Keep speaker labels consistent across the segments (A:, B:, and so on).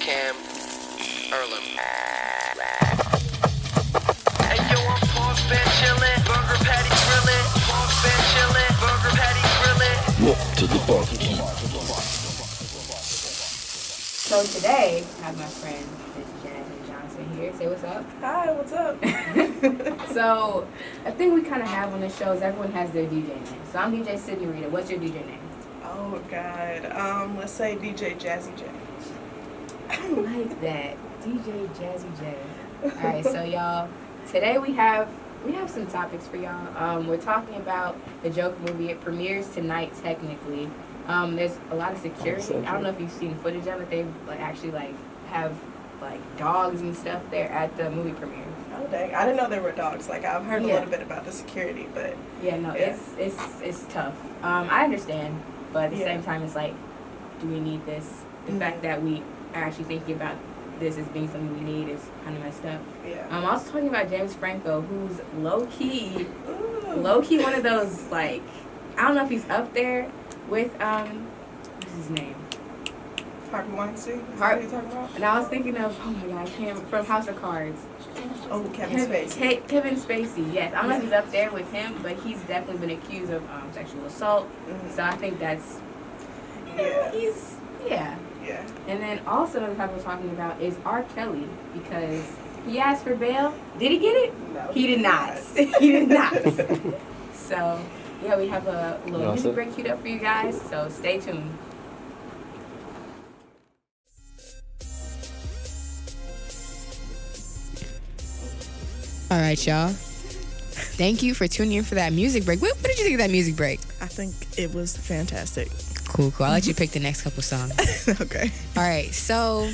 A: Cam Earlham. Hey yo, I'm Paul's been chillin', burger patty grillin'. Paul's been chillin', burger patty grillin'.
B: Welcome to the barbecue.
C: So today, I have my friend, Miss Jasmine Johnson here. Say what's up.
D: Hi, what's up?
C: So, a thing we kind of have on the show is everyone has their DJ name. So I'm DJ Sydney Rita. What's your DJ name?
D: Oh, God. Let's say DJ Jazzy J.
C: I like that. DJ Jazzy J. Alright, so y'all, today we have some topics for y'all. We're talking about the Joker movie. It premieres tonight, technically. There's a lot of security. I don't know if you've seen footage of it. They actually have dogs and stuff there at the movie premiere.
D: Oh, dang. I didn't know there were dogs. I've heard a little bit about the security, but...
C: It's tough. I understand, but at the same time, it's do we need this? The fact that we are actually thinking about this as being something we need is kind of messed up.
D: Yeah.
C: I'm also talking about James Franco, who's low-key one of those, I don't know if he's up there with, what's his name?
D: Harvey Weinstein? Is that what you're talking about?
C: And I was thinking of, oh my God, from House of Cards.
D: Oh, Kevin Spacey.
C: Kevin Spacey, yes. I don't know if he's up there with him, but he's definitely been accused of sexual assault. Mm-hmm. So I think that's, Yeah. And then also another topic we're talking about is R. Kelly, because he asked for bail. Did he get it?
D: No.
C: He did not. He did not. So, yeah, we have a little music break queued up for you guys, so stay tuned. All right, y'all. Thank you for tuning in for that music break. What did you think of that music break?
D: I think it was fantastic.
C: Cool. I'll let you pick the next couple songs.
D: Okay.
C: All right, so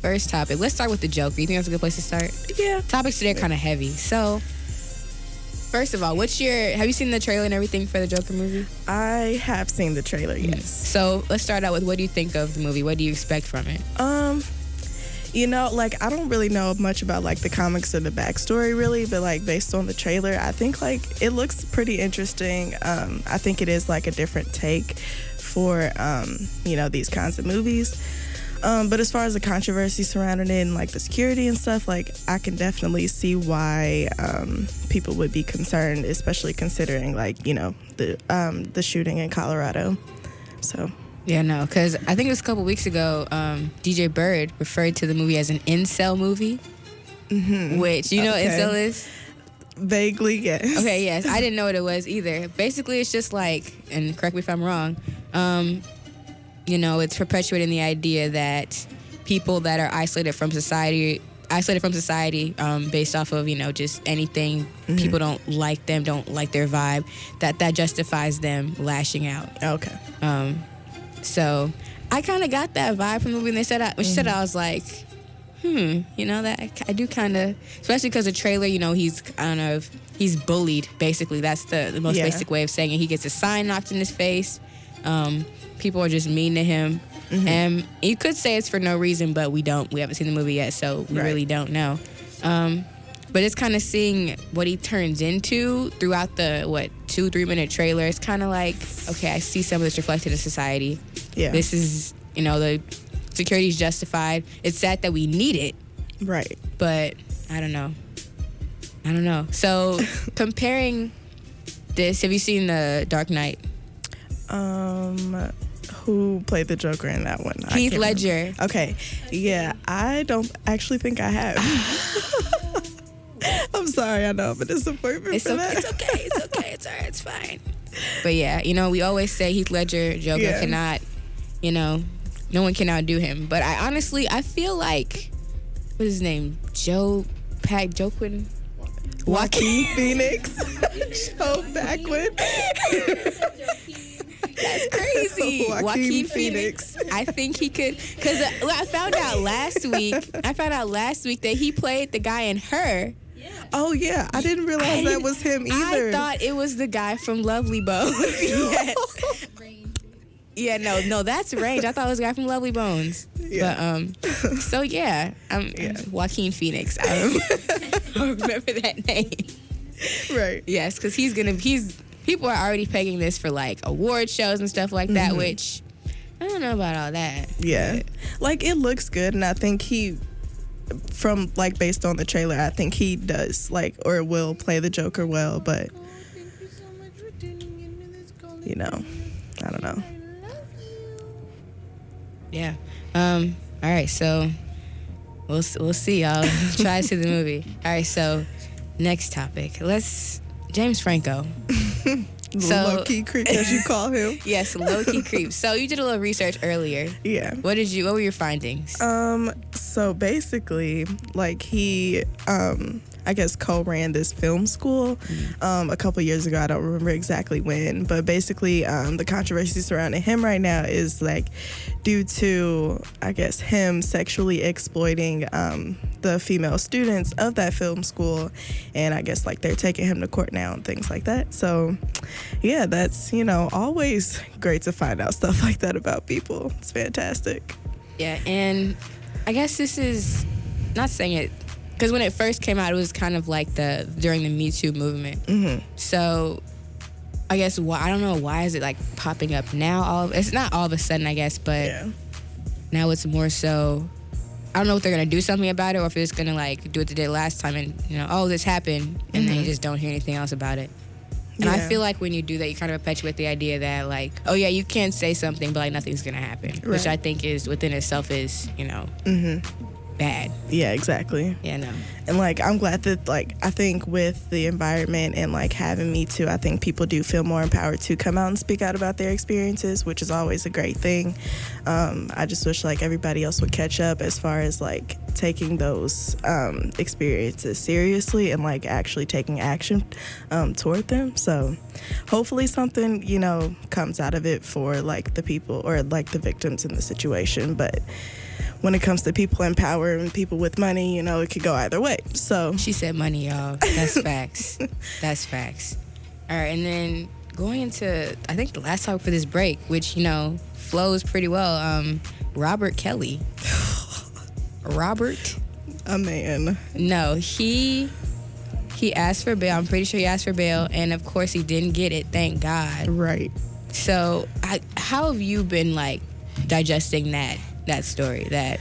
C: first topic. Let's start with the Joker. You think that's a good place to start?
D: Yeah.
C: Topics today are kind of heavy. So, first of all, have you seen the trailer and everything for the Joker movie?
D: I have seen the trailer, yes.
C: So, let's start out with, what do you think of the movie? What do you expect from it?
D: I don't really know much about the comics or the backstory really, but based on the trailer, I think it looks pretty interesting. I think it is a different take for these kinds of movies. But as far as the controversy surrounding it and the security and stuff, I can definitely see why people would be concerned, especially considering the shooting in Colorado. So.
C: Yeah, no, because I think it was a couple weeks ago, DJ Bird referred to the movie as an incel movie, which, you know what incel is?
D: Vaguely, yes.
C: Okay, yes. I didn't know what it was either. Basically, it's just and correct me if I'm wrong, it's perpetuating the idea that people that are isolated from society based off of, just anything, people don't like them, don't like their vibe, that justifies them lashing out.
D: Okay.
C: So I kind of got that vibe from the movie. And when she said it, I was like, that I do kind of, especially because the trailer, he's bullied, basically. That's the most basic way of saying it. He gets a sign knocked in his face. People are just mean to him. Mm-hmm. And you could say it's for no reason, but we haven't seen the movie yet, so we really don't know. But it's kind of seeing what he turns into throughout the 2-3 minute trailer. It's kind of okay, I see some of this reflected in society.
D: Yeah.
C: This is, the security is justified. It's sad that we need it.
D: Right.
C: But I don't know. So comparing this, have you seen The Dark Knight?
D: Who played the Joker in that one?
C: Heath Ledger.
D: Remember. Okay. Yeah, I don't actually think I have. I'm sorry, I know I'm a disappointment for that.
C: It's okay. It's all right. It's fine. But yeah, we always say Heath Ledger, Joker cannot, no one can outdo him. But I feel what is his name? Joaquin Phoenix. Joe Paquin. That's crazy. Joaquin Phoenix. I think he could, because I found out last week that he played the guy in Her.
D: Oh, yeah. I didn't realize that was him either.
C: I thought it was the guy from Lovely Bones. Yes. Yeah, no, that's Range. I thought it was the guy from Lovely Bones.
D: Yeah.
C: But, so yeah, Joaquin Phoenix. I remember that name.
D: Right.
C: Yes, because people are already pegging this for award shows and stuff like that, which I don't know about all that.
D: Yeah.
C: but-
D: Like, it looks good, and I think from, like, based on the trailer, I think he does, like, or will play the Joker well, but, you know, I don't know.
C: Yeah. All right. So we'll see. I'll try to see the movie. All right. So next topic. James Franco. So-
D: Low-key creep, as you call him.
C: Yes, low key creep. So you did a little research earlier.
D: Yeah.
C: What were your findings?
D: So basically, like, he, I guess, co-ran this film school a couple years ago. I don't remember exactly when, but basically, the controversy surrounding him right now is, like, due to, I guess, him sexually exploiting the female students of that film school, and I guess, like, they're taking him to court now and things like that. So yeah, that's, always great to find out stuff like that about people. It's fantastic.
C: Yeah, and I guess this is not saying it because when it first came out, it was kind of like during the Me Too movement.
D: Mm-hmm.
C: So I guess I don't know why is it like popping up now. It's not all of a sudden, I guess, but
D: Yeah.
C: now it's more so. I don't know if they're gonna do something about it or if it's gonna like do what they did last time and this happened and then you just don't hear anything else about it. And I
D: Yeah.
C: feel like when you do that, you kind of perpetuate the idea that like, oh yeah, you can say something, but like nothing's gonna happen, which
D: Right.
C: I think is within itself is bad.
D: Yeah, exactly.
C: Yeah, no.
D: And, like, I'm glad that, like, I think with the environment and, like, having Me Too, I think people do feel more empowered to come out and speak out about their experiences, which is always a great thing. I just wish, like, everybody else would catch up as far as, like, taking those experiences seriously and, like, actually taking action toward them. So hopefully something, comes out of it for, like, the people or, like, the victims in the situation. But when it comes to people in power and people with money, it could go either way. So
C: She said money, y'all. That's facts. That's facts. All right, and then going into, I think the last topic for this break, which, flows pretty well, Robert Kelly. Robert?
D: a man.
C: No, he asked for bail. I'm pretty sure he asked for bail, and of course he didn't get it, thank God.
D: Right.
C: So how have you been, like, digesting that story, that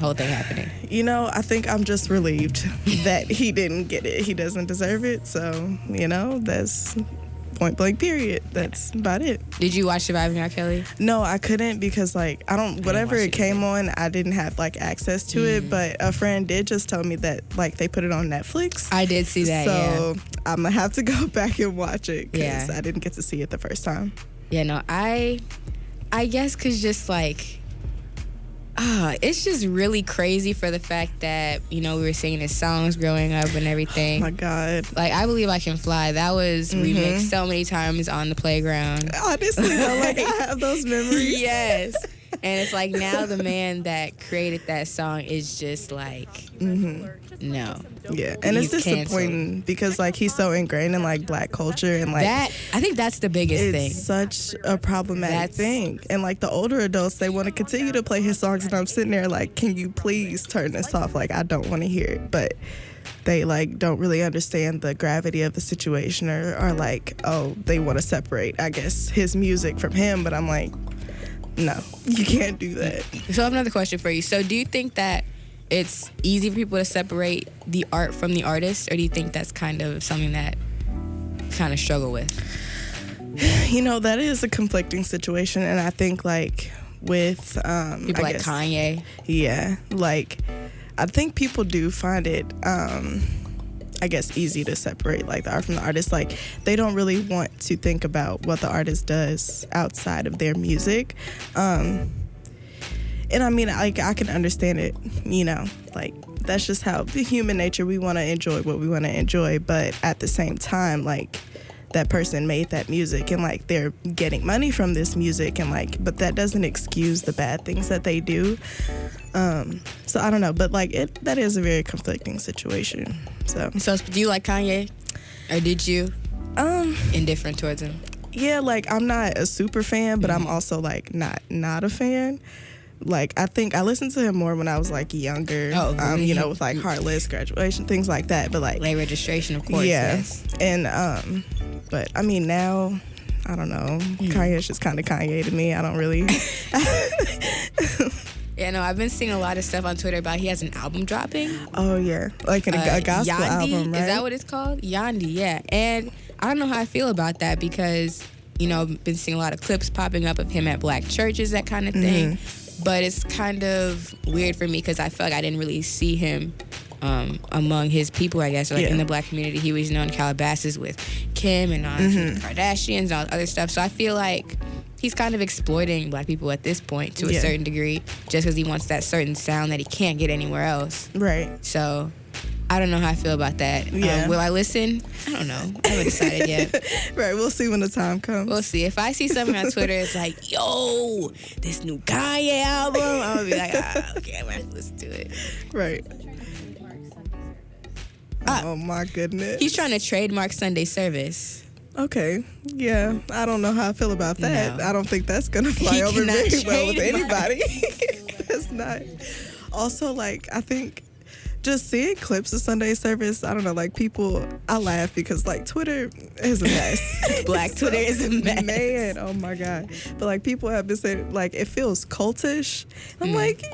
C: whole thing happening?
D: I think I'm just relieved that he didn't get it. He doesn't deserve it. So, that's point blank period. That's about it.
C: Did you watch Surviving R. Kelly?
D: No, I couldn't because, like, whatever
C: watch
D: it
C: it
D: came on, I didn't have, like, access to it. But a friend did just tell me that, like, they put it on Netflix.
C: I did see that,
D: So I'm going to have to go back and watch it because
C: Yeah.
D: I didn't get to see it the first time.
C: Yeah, no, I guess because just, like, it's just really crazy for the fact that, we were singing his songs growing up and everything.
D: Oh, my God.
C: Like, I Believe I Can Fly, that was remixed so many times on the playground.
D: Honestly, though, like, I have those memories.
C: Yes. And it's like now the man that created that song is just like, no.
D: Yeah, and it's
C: He's
D: disappointing because, like, he's so ingrained in, like, Black culture and, like,
C: I think that's the biggest
D: it's
C: thing.
D: such a problematic
C: That's-
D: thing. And, like, the older adults, they want to continue to play his songs, and I'm sitting there like, can you please turn this off? Like, I don't want to hear it. But they, like, don't really understand the gravity of the situation or like, oh, they want to separate, I guess, his music from him. But I'm like, no, you can't do that.
C: So I have another question for you. So do you think that it's easy for people to separate the art from the artist, or do you think that's kind of something that kind of struggle with?
D: That is a conflicting situation. And I think, like, with
C: People
D: I
C: like
D: guess,
C: Kanye.
D: yeah, like, I think people do find it I guess easy to separate, like, the art from the artist. Like, they don't really want to think about what the artist does outside of their music. And I mean, like, I can understand it, like, that's just how human nature, we want to enjoy what we want to enjoy. But at the same time, like, that person made that music and, like, they're getting money from this music and, like, but that doesn't excuse the bad things that they do. So I don't know, but, like, that is a very conflicting situation. So
C: Do you like Kanye, or did you indifferent towards him?
D: yeah, like, I'm not a super fan, but I'm also, like, not a fan. Like, I think I listened to him more when I was, like, younger, with, like, Heartless, Graduation, things like that. But, like,
C: Late Registration, of course.
D: yeah.
C: Yes.
D: And but I mean, now I don't know. Kanye's just kind of Kanye to me. I don't really.
C: Yeah, no, I've been seeing a lot of stuff on Twitter about he has an album dropping.
D: Oh, yeah. Like a gospel
C: Yandi,
D: album, right?
C: Is that what it's called? Yandi, yeah. And I don't know how I feel about that because, you know, I've been seeing a lot of clips popping up of him at black churches, that kind of thing. But it's kind of weird for me because I feel like I didn't really see him among his people, I guess, or like in the black community. He was known in Calabasas with Kim and the Kardashians and all the other stuff. So I feel like he's kind of exploiting black people at this point to a certain degree just because he wants that certain sound that he can't get anywhere else.
D: Right.
C: So I don't know how I feel about that.
D: Yeah.
C: Will I listen? I don't know. I haven't decided yet.
D: Right. We'll see when the time comes.
C: We'll see. If I see something on Twitter, it's like, yo, this new Kanye album, I'm going to be like, okay, I'm going to listen to it.
D: Right. Oh, my goodness.
C: He's trying to trademark Sunday service.
D: Okay. Yeah. I don't know how I feel about that.
C: No.
D: I don't think that's going to fly
C: He
D: over
C: cannot
D: very well with
C: trademark.
D: anybody. That's not. Also, like, I think just seeing clips of Sunday service, I don't know, like people, I laugh because like Twitter is a mess.
C: Black Twitter is a mess.
D: Man, oh my God. But like people have been saying, like, it feels cultish. I'm like,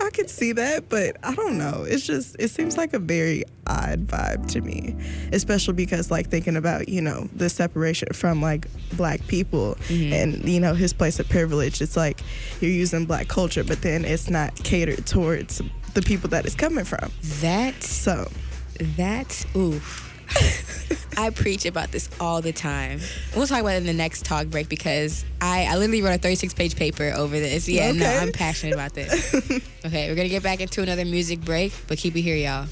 D: I could see that, but I don't know. It's just, it seems like a very odd vibe to me, especially because like thinking about, you know, the separation from like black people and, you know, his place of privilege. It's like you're using black culture, but then it's not catered towards the people that it's coming from. That's oof.
C: I preach about this all the time. We'll talk about it in the next talk break because I literally wrote a 36-page paper over this. Yeah,
D: Okay.
C: no, I'm passionate about this. Okay, we're going to get back into another music break, but keep it here, y'all.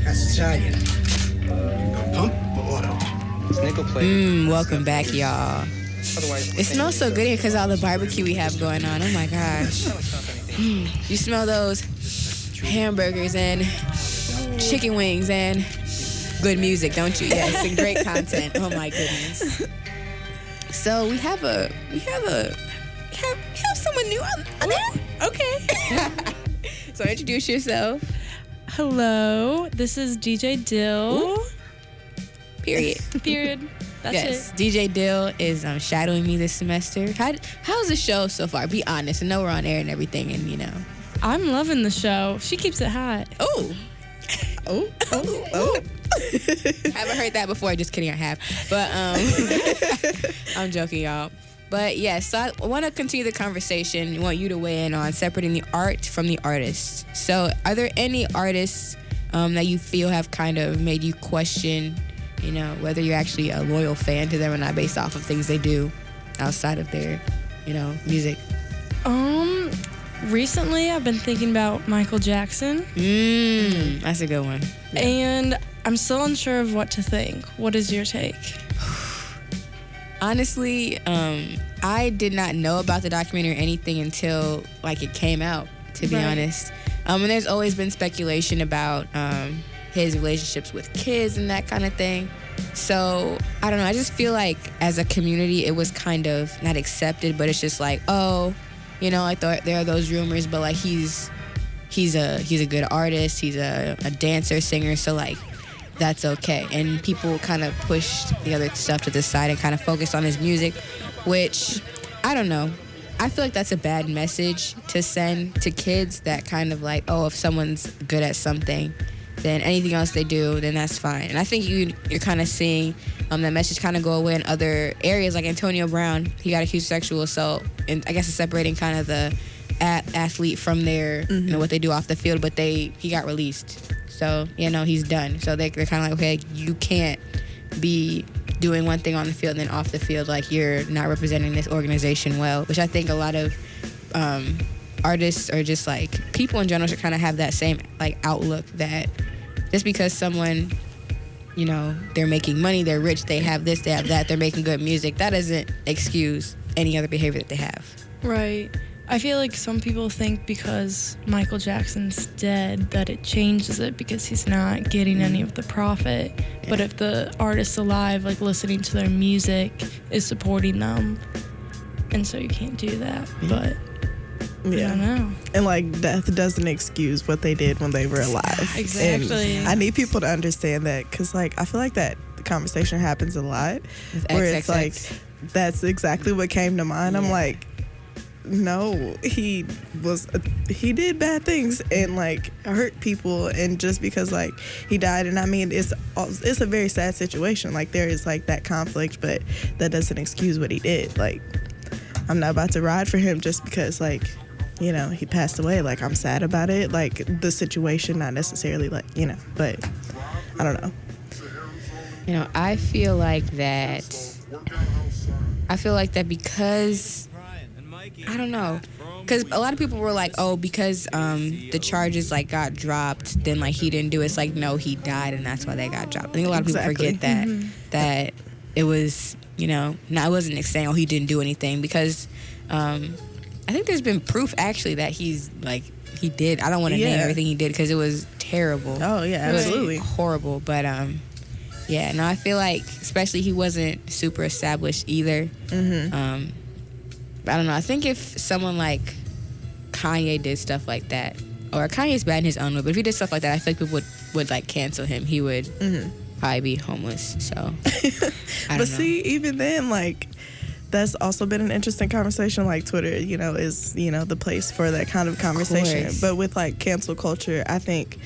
B: That's Italian. Pump or auto?
E: Nickel plate.
C: Welcome back, y'all.
E: Otherwise,
C: It smells so good here because of all the barbecue we have going on. Oh my gosh. You smell those hamburgers and chicken wings and good music, don't you? Yes, and great content. Oh my goodness. So we have someone new on there? Okay. So introduce yourself.
F: Hello, this is DJ Dill.
C: Ooh. Period.
F: Period. That's
C: Yes,
F: it.
C: DJ Dill is shadowing me this semester. How's the show so far? Be honest. I know we're on air and everything, and you know.
F: I'm loving the show. She keeps it hot.
C: Oh. Haven't heard that before. Just kidding, I have. But I'm joking, y'all. But yes, so I want to continue the conversation. I want you to weigh in on separating the art from the artist. So are there any artists that you feel have kind of made you question, you know, whether you're actually a loyal fan to them or not based off of things they do outside of their, you know, music?
F: Recently I've been thinking about Michael Jackson.
C: That's a good one.
F: And I'm still unsure of what to think. What is your take?
C: Honestly, I did not know about the documentary or anything until like it came out, to be honest. And there's always been speculation about his relationships with kids and that kind of thing. So I don't know. I just feel like as a community, it was kind of not accepted, but it's just like, oh, you know, I thought there are those rumors, but like he's a good artist. He's a dancer, singer. So like, that's okay. And people kind of pushed the other stuff to the side and kind of focused on his music, which, I don't know. I feel like that's a bad message to send to kids that kind of like, oh, if someone's good at something, then anything else they do, then that's fine. And I think you're kind of seeing that message kind of go away in other areas, like Antonio Brown. He got accused of sexual assault, and I guess it's separating kind of the athlete from their, you know, what they do off the field, but he got released. So, you know, he's done. So they're kind of like, okay, you can't be doing one thing on the field and then off the field, like you're not representing this organization well, which I think a lot of artists or just like people in general should kind of have that same like outlook that just because someone, you know, they're making money, they're rich, they have this, they have that, they're making good music, that doesn't excuse any other behavior that they have.
F: Right. I feel like some people think because Michael Jackson's dead that it changes it because he's not getting any of the profit. Yeah. But if the artist's alive, like listening to their music is supporting them. And so you can't do that. But I don't know.
D: And like death doesn't excuse what they did when they were alive.
F: Exactly.
D: And I need people to understand that, because like I feel like that conversation happens a lot, where it's like that's exactly what came to mind. I'm like, no, he did bad things and like hurt people, and just because like he died, and I mean it's a very sad situation. Like there is like that conflict, but that doesn't excuse what he did. Like I'm not about to ride for him just because like, you know, he passed away. Like I'm sad about it, like the situation, not necessarily like, you know, but I don't know.
C: You know, I feel like that because I don't know, because a lot of people were like, oh, because the charges like got dropped, then like he didn't do it. It's like, no, he died, and that's why they got dropped. I think a lot of people forget that that it was, you know, no, I wasn't saying, oh, he didn't do anything, because I think there's been proof actually that he's like he did. I don't want to name everything he did because it was terrible.
D: Oh yeah, absolutely
C: horrible. But yeah, no, I feel like especially he wasn't super established either. I don't know. I think if someone like Kanye did stuff like that, or Kanye's bad in his own way, but if he did stuff like that, I feel like people would like cancel him. He would probably be homeless. So, I don't know.
D: See, even then, like that's also been an interesting conversation. Like Twitter, you know, is, you know, the place for that kind of conversation. But with like cancel culture, I think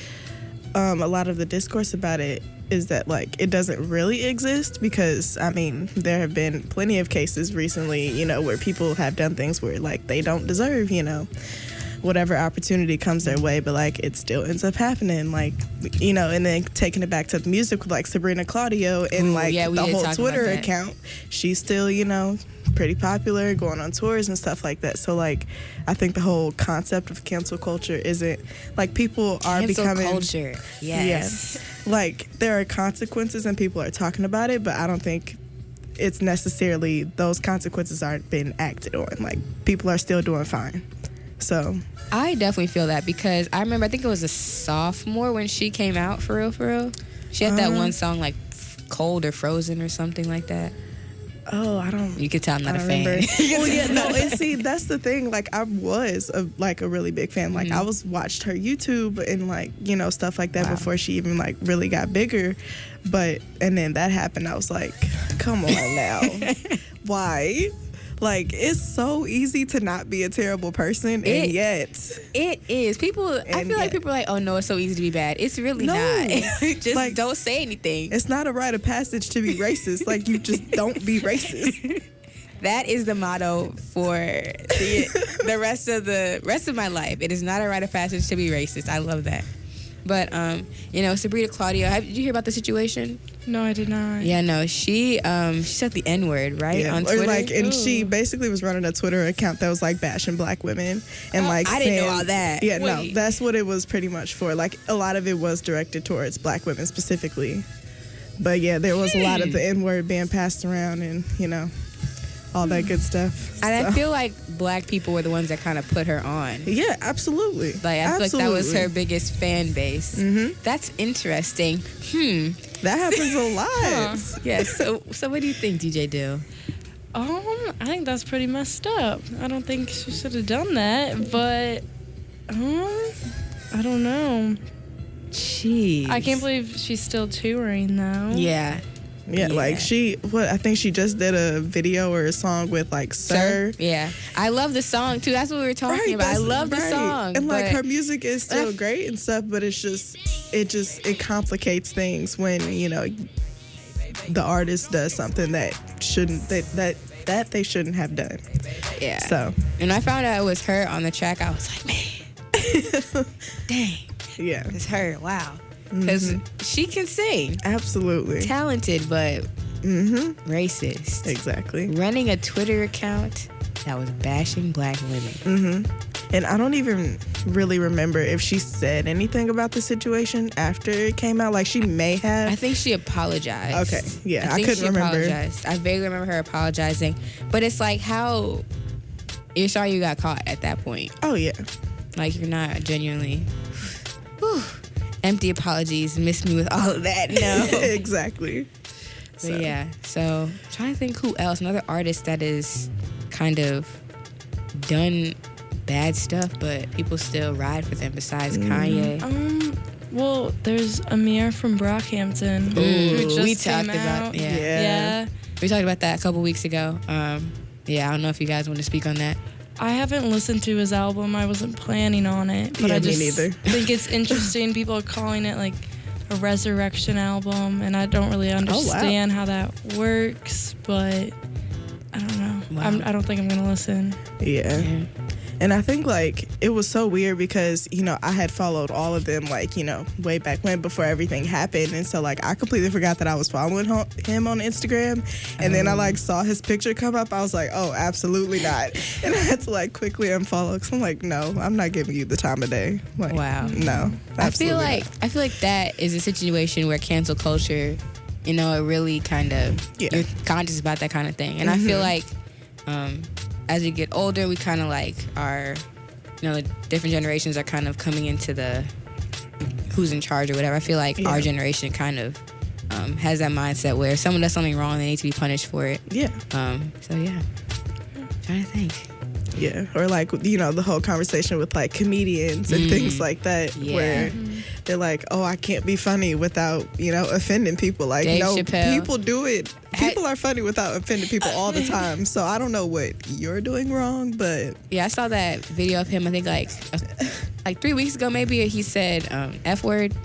D: a lot of the discourse about it is that like it doesn't really exist, because I mean there have been plenty of cases recently, you know, where people have done things where like they don't deserve, you know, whatever opportunity comes their way, but like it still ends up happening, like, you know. And then taking it back to the music with like Sabrina Claudio and the whole Twitter account, she's still, you know, pretty popular, going on tours and stuff like that. So like I think the whole concept of cancel culture isn't like, people are becoming
C: culture. Yes.
D: Like there are consequences and people are talking about it, but I don't think it's necessarily those consequences aren't being acted on. Like people are still doing fine. So
C: I definitely feel that, because I remember, I think it was a sophomore when she came out, for real. She had that one song like Cold or Frozen or something like that.
D: Oh, I don't.
C: You could tell I'm not a fan.
D: Well, yeah, no, and see, that's the thing. Like, I was a really big fan. Like, I watched her YouTube and like, you know, stuff like that before she even like really got bigger. But and then that happened. I was like, come on now, why? Like, it's so easy to not be a terrible person, and yet
C: it is. I feel like people are like, oh no, it's so easy to be bad. It's really not. Just like, don't say anything.
D: It's not a rite of passage to be racist. Like, you just don't be racist.
C: That is the motto for the rest of my life. It is not a rite of passage to be racist. I love that. But you know, Sabrina Claudio, did you hear about the situation?
F: No, I did not.
C: Yeah, no, she said the N-word, right? On Twitter.
D: Or like, and she basically was running a Twitter account that was like bashing black women and like
C: I didn't know all that.
D: Yeah, no, that's what it was pretty much for. Like a lot of it was directed towards black women specifically. But yeah, there was a lot of the N-word being passed around, and you know, all that good stuff.
C: And I feel like black people were the ones that kind of put her on.
D: Yeah, absolutely.
C: Like, I feel like that was her biggest fan base. That's interesting.
D: That happens a lot.
C: Yeah, so what do you think, DJ Dill?
F: I think that's pretty messed up. I don't think she should have done that, but I don't know.
C: Jeez.
F: I can't believe she's still touring though.
C: Yeah.
D: Yeah, like I think she just did a video or a song with like Sir.
C: Yeah. I love the song too. That's what we were talking about. I love the song.
D: And like her music is still great and stuff, but it's just it complicates things when, you know, the artist does something that they shouldn't have done.
C: Yeah.
D: So,
C: and I found out it was her on the track. I was like, man. Dang.
D: Yeah.
C: It's her. Wow. Because she can sing.
D: Absolutely.
C: Talented, but racist.
D: Exactly.
C: Running a Twitter account that was bashing black women.
D: And I don't even really remember if she said anything about the situation after it came out. Like, she may have.
C: I think she apologized.
D: Okay. Yeah, I couldn't remember.
C: Apologized. I vaguely remember her apologizing. But it's like, how you're sorry you got caught at that point.
D: Oh, yeah.
C: Like, you're not genuinely... empty apologies, miss me with all of that. No.
D: Exactly.
C: But yeah, so I'm trying to think who else. Another artist that is kind of done bad stuff, but people still ride for them besides Kanye.
F: Well, there's Amir from Brockhampton. Who just
C: we
F: came
C: talked about
F: out.
C: yeah. We talked about that a couple weeks ago. Yeah, I don't know if you guys want to speak on that.
F: I haven't listened to his album. I wasn't planning on it, but
D: Yeah,
F: I
D: me
F: just
D: neither.
F: think it's interesting. People are calling it like a resurrection album, and I don't really understand how that works, but I don't know.
C: Wow.
F: I don't think I'm gonna listen.
D: Yeah. And I think, like, it was so weird because, you know, I had followed all of them, like, you know, way back when before everything happened. And so, like, I completely forgot that I was following him on Instagram. And then I, like, saw his picture come up. I was like, oh, absolutely not. And I had to, like, quickly unfollow because I'm like, no, I'm not giving you the time of day. Like,
C: Wow.
D: No.
C: I feel like that is a situation where cancel culture, you know, it really kind of you're conscious about that kind of thing. And I feel like as we get older, we kind of like are, you know, the different generations are kind of coming into the who's in charge or whatever. I feel like our generation kind of has that mindset where if someone does something wrong, they need to be punished for it.
D: Yeah.
C: So yeah, trying to think.
D: Yeah, or like, you know, the whole conversation with like comedians and things like that, where they're like, oh, I can't be funny without, you know, offending people. Like,
C: Dave
D: no,
C: Chappelle.
D: people do it. People are funny without offending people all the time. So I don't know what you're doing wrong, but
C: Yeah, I saw that video of him, I think like 3 weeks ago maybe, he said F word.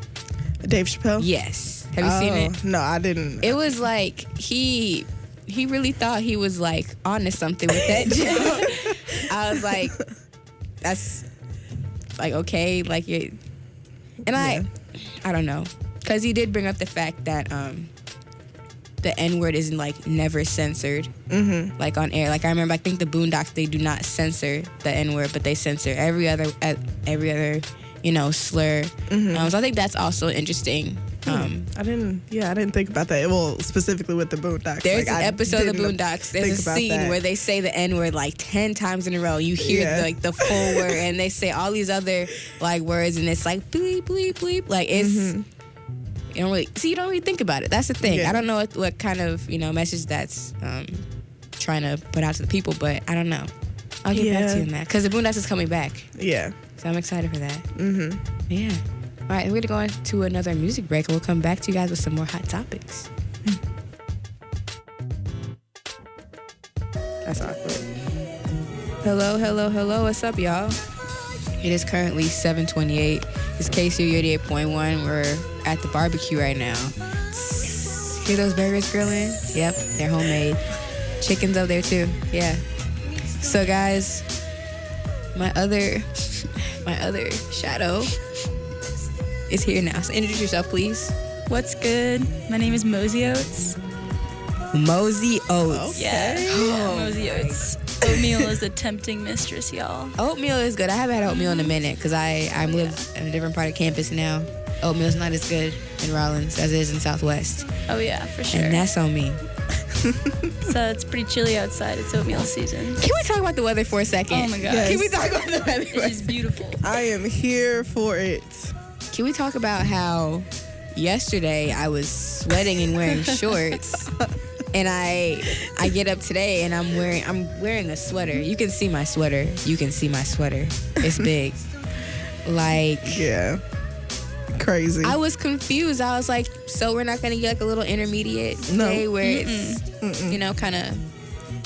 D: Dave Chappelle?
C: Yes. Have you seen it?
D: No, I didn't.
C: It was like he really thought he was like onto something with that joke. I was like, that's like okay, like you. And I don't know, because he did bring up the fact that the N-word isn't like never censored, like on air. Like I remember, I think the Boondocks, they do not censor the N-word, but they censor every other you know, slur. So I think that's also interesting.
D: I didn't think about that. Well, specifically with the Boondocks.
C: There's
D: like,
C: an episode of the Boondocks. There's a scene where they say the N-word like 10 times in a row. You hear like the full word, and they say all these other like words, and it's like bleep bleep bleep. Like it's you don't really think about it. That's the thing. I don't know what kind of, you know, message that's trying to put out to the people, but I don't know. I'll get back to you on that because the Boondocks is coming back. Yeah. So I'm excited for that. Yeah. All right, we're going to go to another music break, and we'll come back to you guys with some more hot topics. That's awkward. Hello. What's up, y'all? It is currently 7:28. It's KCOU 88.1. We're at the barbecue right now. Hear those burgers grilling? Yep, they're homemade. Chicken's up there, too. Yeah. So, guys, my other shadow is here now. So introduce yourself, please.
E: What's good? My name is Mosey Oats.
C: Mosey Oats.
E: Yeah, Mosey Oats. Oatmeal is a tempting mistress, y'all.
C: Oatmeal is good. I haven't had oatmeal in a minute because I live in a different part of campus now. Oatmeal's not as good in Rollins as it is in Southwest.
E: Oh yeah, for sure.
C: And that's on me.
E: So it's pretty chilly outside. It's oatmeal season.
C: Can we talk about the weather for a second?
E: Oh my God.
C: Can we talk about the weather for a
E: It is beautiful.
D: I am here for it.
C: Can we talk about how yesterday I was sweating and wearing shorts, and I get up today and I'm wearing a sweater. You can see my sweater. It's big. Like,
D: yeah, crazy.
C: I was confused. I was like, so we're not gonna get like a little intermediate day where it's you know, kind of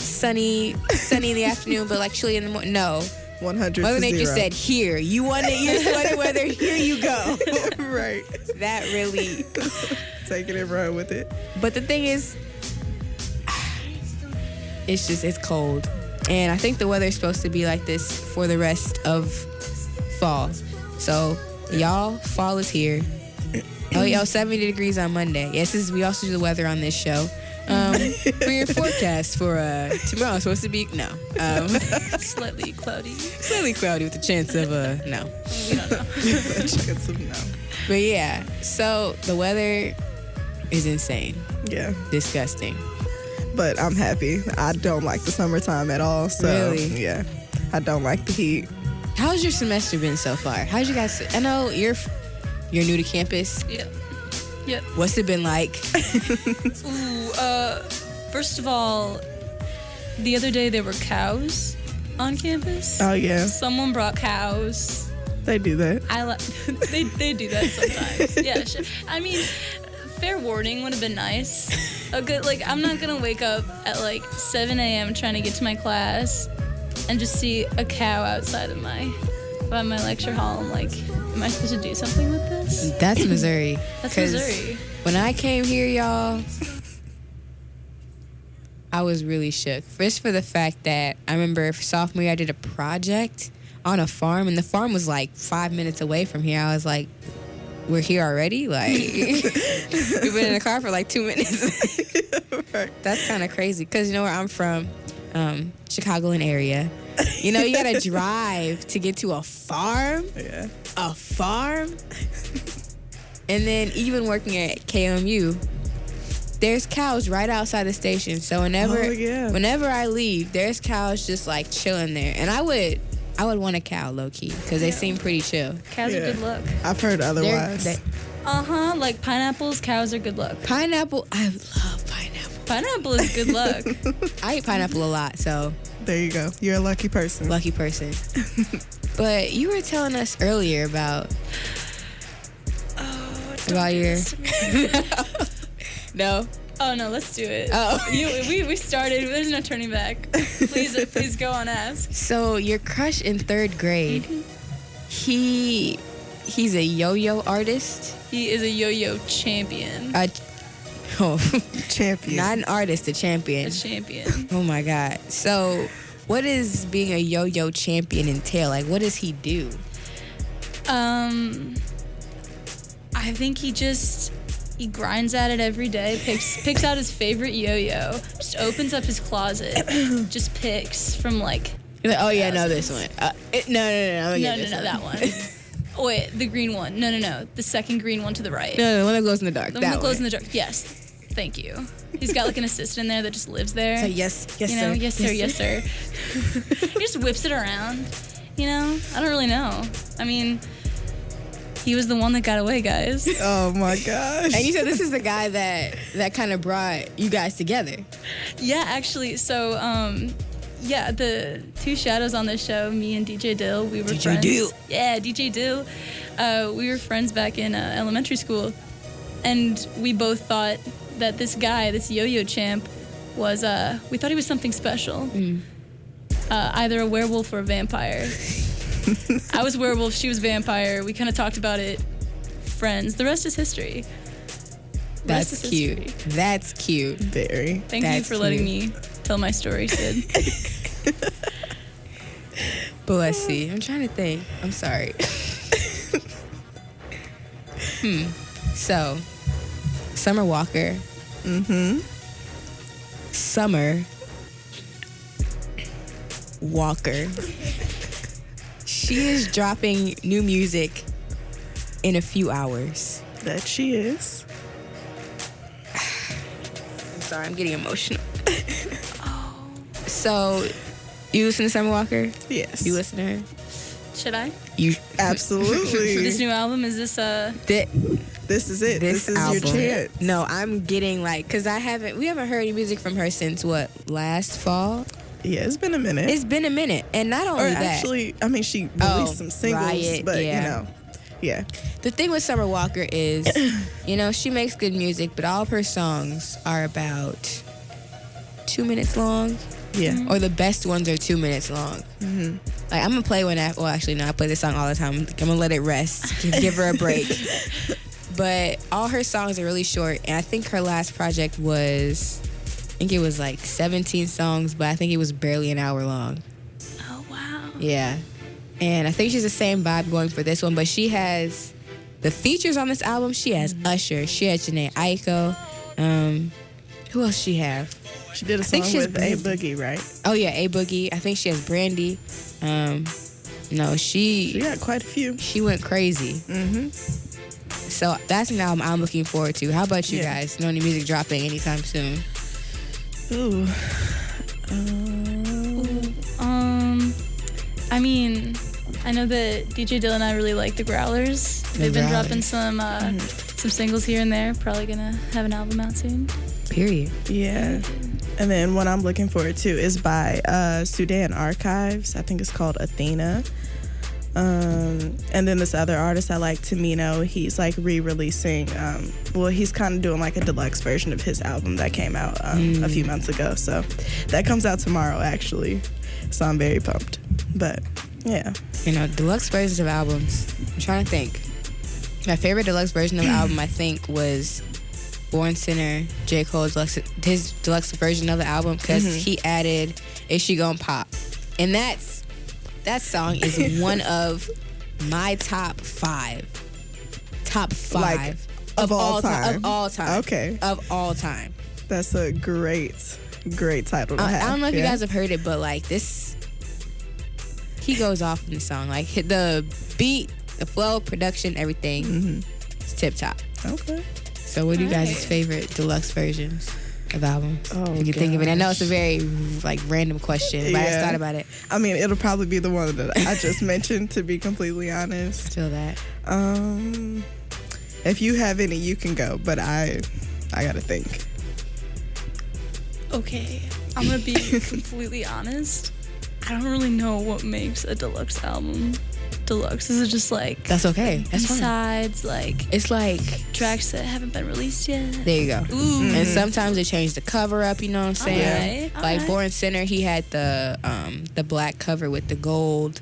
C: sunny in the afternoon, but like chilly in the morning. No.
D: 100
C: Mother
D: to
C: Nature
D: 0.
C: said, here, you want your sweater weather, here you go.
D: Right.
C: That really...
D: Taking it right with it.
C: But the thing is, it's cold. And I think the weather is supposed to be like this for the rest of fall. So, y'all, fall is here. Oh, y'all, 70 degrees on Monday. Yes, we also do the weather on this show. For your forecast for tomorrow, it's supposed to be
E: Slightly cloudy.
C: Slightly cloudy with a chance of no.
E: We don't know.
D: A chance of no.
C: But yeah, so the weather is insane.
D: Yeah.
C: Disgusting.
D: But I'm happy. I don't like the summertime at all. So
C: Really?
D: Yeah. I don't like the heat.
C: How's your semester been so far? How'd you guys? I know you're new to campus.
E: Yep.
C: What's it been like?
E: Ooh, first of all, the other day there were cows on campus.
D: Oh yeah,
E: Someone brought cows.
D: they do that.
E: They do that sometimes. Yeah, sure. I mean, fair warning would have been nice. A good, like, I'm not gonna wake up at like 7 a.m. trying to get to my class and just see a cow outside of my lecture hall. I'm like, am I supposed to do something with this?
C: That's Missouri.
E: That's
C: 'Cause
E: Missouri.
C: When I came here, y'all, I was really shook. First for the fact that I remember sophomore year I did a project on a farm, and the farm was like 5 minutes away from here. I was like, we're here already? Like, we've been in the car for like 2 minutes. That's kind of crazy, because you know where I'm from, Chicagoland area. You know, you gotta drive to get to a farm.
D: Yeah.
C: A farm? And then even working at KMU, there's cows right outside the station. So whenever I leave, there's cows just like chilling there. And I would want a cow low key, because they seem pretty chill.
E: Cows are good luck.
D: I've heard otherwise.
E: Like pineapples, cows are good luck.
C: Pineapple, I love pineapple.
E: Pineapple is good luck.
C: I eat pineapple a lot, so
D: There you go. You're a lucky person.
C: lucky person. But you were telling us earlier about your no.
E: Oh no, let's do it.
C: Oh.
E: We started. There's no turning back. Please go on. Ask.
C: So your crush in 3rd grade, he's a yo-yo artist.
E: He is a yo-yo champion.
D: Champion.
C: Not an artist, a champion.
E: A champion.
C: Oh my God. So what does being a yo-yo champion entail? Like, what does he do?
E: I think he grinds at it every day, picks out his favorite yo-yo, just opens up his closet, just picks from like.
C: You're like, oh yeah, no, this one. No,
E: That one. Oh, wait, the green one. No. The second green one to the right.
C: No, the one that glows in the dark.
E: The one that glows in the dark. Yes. Thank you. He's got like an assistant in there that just lives there.
C: So yes,
E: you know,
C: sir.
E: yes, sir. He just whips it around. You know, I don't really know. I mean, he was the one that got away, guys.
D: Oh my gosh.
C: And you said this is the guy that kind of brought you guys together.
E: Yeah, actually. So, the two shadows on this show, me and DJ Dill, we were
C: DJ
E: friends.
C: Dill.
E: Yeah, DJ Dill. We were friends back in elementary school, and we both thought that this guy, this yo-yo champ, we thought he was something special. Either a werewolf or a vampire. I was werewolf, she was vampire. We kind of talked about it. Friends. The rest is history.
C: That's cute. That's cute.
D: Very.
E: Thank you for letting me tell my story, Sid.
C: But let's see. I'm trying to think. I'm sorry. So, Summer Walker. Summer Walker. She is dropping new music in a few hours.
D: That she is.
C: I'm sorry, I'm getting emotional. So, you listen to Summer Walker?
D: Yes.
C: You listen to her?
E: Should I?
C: You
D: Absolutely.
E: This new album, is this
D: This is it. This is
C: album.
D: your chance.
C: No, I'm getting like, because we haven't heard any music from her since what, last fall?
D: Yeah, it's been a minute.
C: It's been a minute. And not only that.
D: Actually, I mean, she released some singles,
C: Riot,
D: but
C: yeah.
D: you know, yeah.
C: The thing with Summer Walker is, you know, she makes good music, but all of her songs are about 2 minutes long.
D: Yeah.
C: Or the best ones are 2 minutes long. Like, I'm going to play one well, actually, no, I play this song all the time. I'm going to let it rest. Give her a break. But all her songs are really short. And I think her last project was, I think it was like 17 songs, but I think it was barely an hour long.
E: Oh, wow.
C: Yeah. And I think she's the same vibe going for this one, but she has the features on this album. She has Usher. She has Jhené Aiko. Who else she have?
D: She did a
C: think
D: song
C: she has
D: with A Boogie, right?
C: Oh, yeah, A Boogie. I think she has Brandy. No,
D: She got quite a few.
C: she went crazy. So that's an album I'm looking forward to. How about you
D: Yeah.
C: guys? No any music dropping anytime soon?
D: Ooh.
E: I mean, I know that DJ Dill and I really like the Growlers. They've been dropping some singles here and there. Probably gonna have an album out soon.
C: Period.
D: Yeah. And then one I'm looking forward to is by Sudan Archives. I think it's called Athena. And then this other artist I like, Tamino, he's like re-releasing, he's kind of doing like a deluxe version of his album that came out a few months ago. So that comes out tomorrow, actually. So I'm very pumped. But yeah.
C: You know, deluxe versions of albums. I'm trying to think. My favorite deluxe version of the album, I think, was Born Sinner, J. Cole's his deluxe version of the album, because he added Is She Gon' Pop? And that song is one of my top five
D: Like, of all time.
C: Of all time.
D: Okay.
C: Of all time.
D: That's a great title to have.
C: I don't know if you guys have heard it, but like this, he goes off in the song. Like the beat, the flow, production, everything. It's tip top.
D: Okay.
C: So what are you guys' favorite deluxe versions of albums? If you can think of it. I know it's a very like random question, but I just thought about it.
D: I mean, it'll probably be the one that I just mentioned, to be completely honest.
C: Feel that.
D: If you have any, you can go, but I gotta think.
E: Okay, I'm gonna be completely honest. I don't really know what makes a deluxe album deluxe. Is it just like
C: That's okay. That's fine.
E: sides, like
C: It's like
E: tracks that haven't been released yet?
C: there you go.
E: Ooh.
C: And sometimes they change the cover up. You know what I'm saying?
E: Alright,
C: Like
E: alright.
C: Born Sinner, he had the black cover with the gold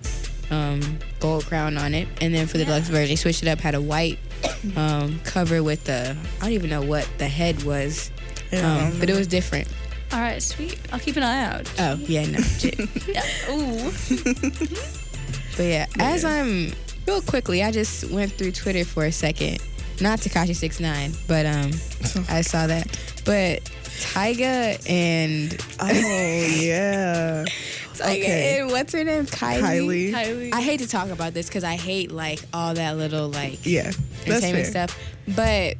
C: crown on it, and then for the deluxe version, he switched it up, had a white cover with I don't even know what the head was, but it was different.
E: All right, sweet. I'll keep an eye out.
C: Oh yeah, no shit.
E: Yeah. Ooh.
C: But yeah, as I'm real quickly, I just went through Twitter for a second. Not Tekashi 6ix9ine, but I saw that. But Tyga and
D: Yeah.
C: Tyga and what's her name?
D: Kylie.
C: I hate to talk about this because I hate like all that little like
D: Yeah. That's
C: entertainment
D: fair.
C: stuff. But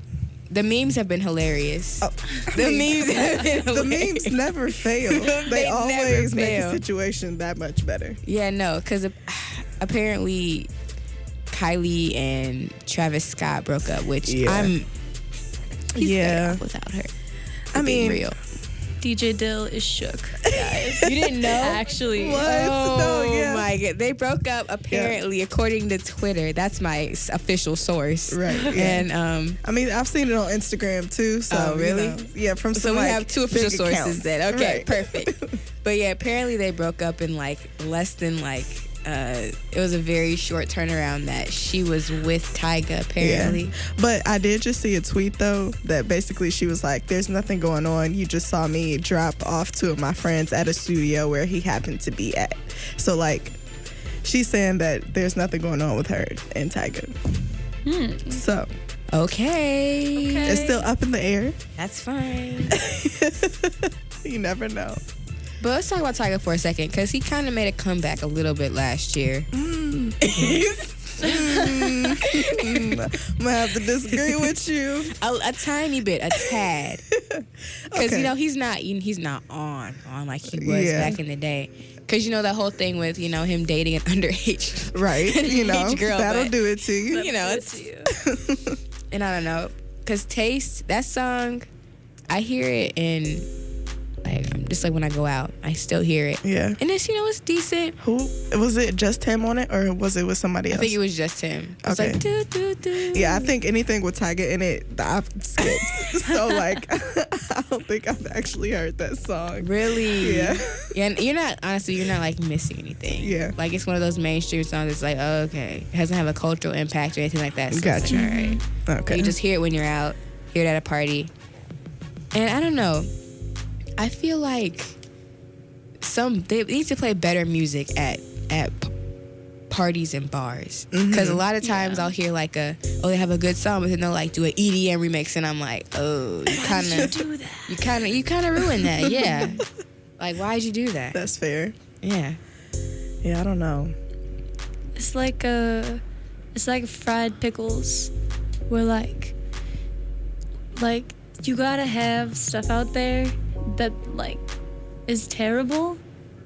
C: the memes have been hilarious. The memes have been
D: The
C: hilarious.
D: memes never fail. They
C: They
D: always
C: never
D: make
C: fail.
D: the situation that much better.
C: Yeah, no, because apparently Kylie and Travis Scott broke up, which he's better off without her.
D: I mean,
C: real.
E: DJ Dill is shook, guys.
C: You didn't know?
E: Actually.
D: What?
C: Oh
D: No, yeah.
C: my god, they broke up apparently according to Twitter. That's my official source.
D: Right. Yeah.
C: And
D: I mean, I've seen it on Instagram too. So
C: Oh, really?
D: you know, yeah, from
C: so
D: some
C: we
D: like,
C: have two official
D: big
C: sources
D: accounts.
C: then. Okay,
D: Right.
C: perfect. But yeah, apparently they broke up in like less than like it was a very short turnaround that she was with Tyga apparently.
D: Yeah. But I did just see a tweet though that basically she was like, "There's nothing going on. You just saw me drop off two of my friends at a studio where he happened to be at." So like, she's saying that there's nothing going on with her and Tyga. So
C: Okay.
D: it's still up in the air.
C: That's fine.
D: You never know.
C: But let's talk about Tyga for a second, because he kind of made a comeback a little bit last year.
D: I'm gonna have to disagree with you.
C: A tiny bit, a tad. Because
D: Okay.
C: you know he's not on like he was
D: Yeah.
C: back in the day. Because you know that whole thing with him dating an underage,
D: Right. You know,
C: underage girl,
D: that'll
C: but,
D: do it to you.
C: You know, it's and I don't know, because Taste, that song, I hear it and like just like when I go out, I still hear it.
D: Yeah.
C: And it's it's decent.
D: Who was it? Just him on it, or was it with somebody
C: I
D: else?
C: think it was just him. It's
D: Okay.
C: like do do do.
D: Yeah, I think anything with Tyga in it, I've skipped. So like, I don't think I've actually heard that song.
C: Really?
D: Yeah.
C: Yeah, and you're not like missing anything.
D: Yeah.
C: Like it's one of those mainstream songs. It's like, oh, okay, it doesn't have a cultural impact or anything like that. So
D: Gotcha.
C: It's like, all right.
D: Okay.
C: You just hear it when you're out, hear it at a party, and I don't know. I feel like they need to play better music at parties and bars, because a lot of times I'll hear like they have a good song, but then they'll like do an EDM remix, and I'm like, oh, you kind of ruined that. Yeah. Like, why'd you do that?
D: That's fair.
C: Yeah.
D: Yeah, I don't know.
E: It's like fried pickles, where like you gotta have stuff out there that like is terrible,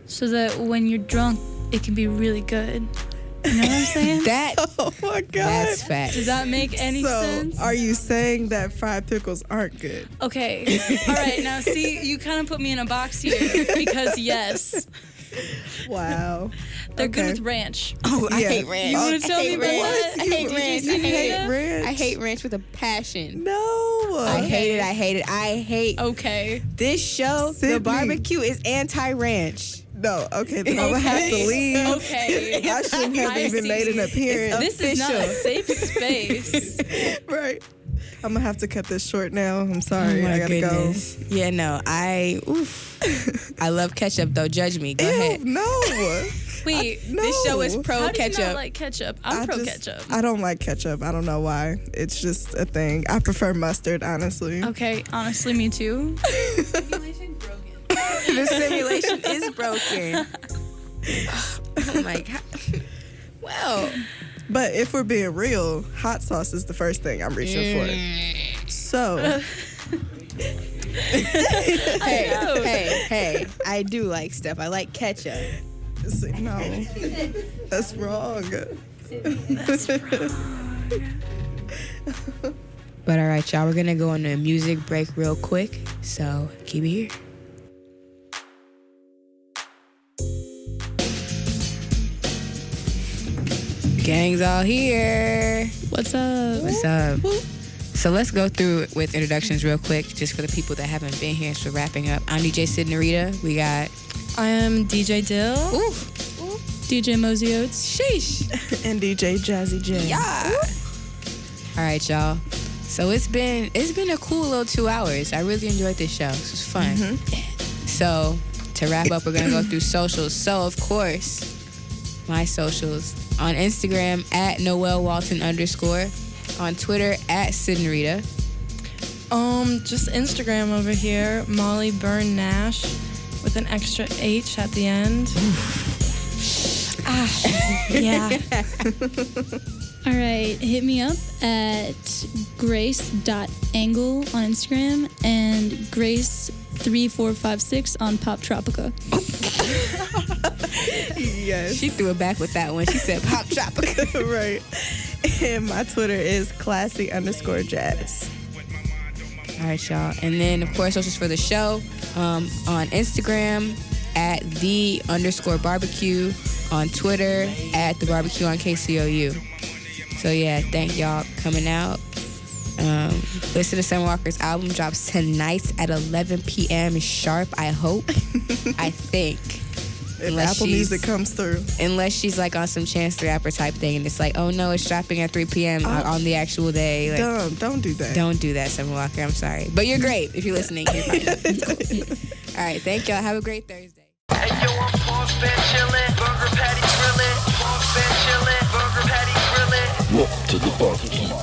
E: so that when you're drunk, it can be really good. You know what I'm saying?
C: That
D: Oh my God.
C: that's fact.
E: Does that make any
D: so,
E: sense?
D: are you saying that fried pickles aren't good?
E: Okay. All right. Now, see, you kind of put me in a box here because yes,
D: Wow.
E: they're good
D: Okay.
E: with ranch.
C: Oh, I
D: Yeah.
C: hate ranch.
E: You wanna
C: I
E: tell
C: hate
E: me about
C: ranch.
E: that?
C: I hate
E: You
C: ranch.
E: hate
C: I hate
E: that?
D: ranch?
C: I hate ranch with a passion.
D: No.
C: I hate it. I hate it. I hate
E: Okay.
C: this show.
D: Sydney.
C: The barbecue is anti-ranch.
D: No. Okay, then I'm gonna have to leave.
E: Okay.
D: I shouldn't have
E: I
D: even
E: see.
D: made an appearance.
E: This is not a safe space.
D: Right. I'm gonna have to cut this short now. I'm sorry. I gotta
C: Yeah, no. I love ketchup though. Judge me. Go
D: go.
C: ahead.
D: Ew, no.
E: Wait.
D: No.
C: This show is pro
E: How do you
C: ketchup.
E: not like ketchup? I'm pro ketchup.
D: I don't like ketchup. I don't know why. It's just a thing. I prefer mustard, honestly.
E: Okay. Honestly, me too.
C: The simulation is broken. Oh my god. Well,
D: But if we're being real, hot sauce is the first thing I'm reaching for. So,
C: hey, I do like stuff. I like ketchup.
D: no, that's wrong.
C: But all right, y'all, we're gonna go on a music break real quick. So keep it here. Gang's all here.
E: What's up?
C: What's up? So let's go through it with introductions real quick, just for the people that haven't been here. So wrapping up, I'm DJ Sid Narita. We got
F: I am DJ Dill.
E: DJ Mosey Oates.
C: sheesh.
D: And DJ Jazzy J.
C: Yeah. All right, y'all. So it's been a cool little 2 hours. I really enjoyed this show. This was fun. So to wrap up, we're gonna go through socials. So of course, my socials on Instagram at Noel Walton _, on Twitter at Sidnarita.
F: Just Instagram over here, Molly Byrne Nash, with an extra H at the end. Yeah.
E: All right, hit me up at grace.angle on Instagram and grace3456 on Pop Tropica.
D: Yes.
C: She threw it back with that one. She said Pop Tropica.
D: Right. And my Twitter is classy_jazz.
C: All right, y'all. And then, of course, socials for the show on Instagram at @the_barbecue, on Twitter at the barbecue on KCOU. So yeah, thank y'all coming out. Listen to Summer Walker's album drops tonight at 11 p.m. sharp. I hope. I think.
D: If Apple Music comes through.
C: Unless she's like on some Chance the Rapper type thing, and it's like, oh no, it's dropping at 3 p.m. on the actual day. Like,
D: Dumb. Don't do that.
C: don't do that, Summer Walker. I'm sorry, but you're great if you're listening. You're fine. All right, thank y'all. Have a great Thursday.
A: Hey yo, I'm Boss Ben chillin', burger patty grillin', Boss Ben chillin', burger patty grillin'.
G: Welcome to the barbecue.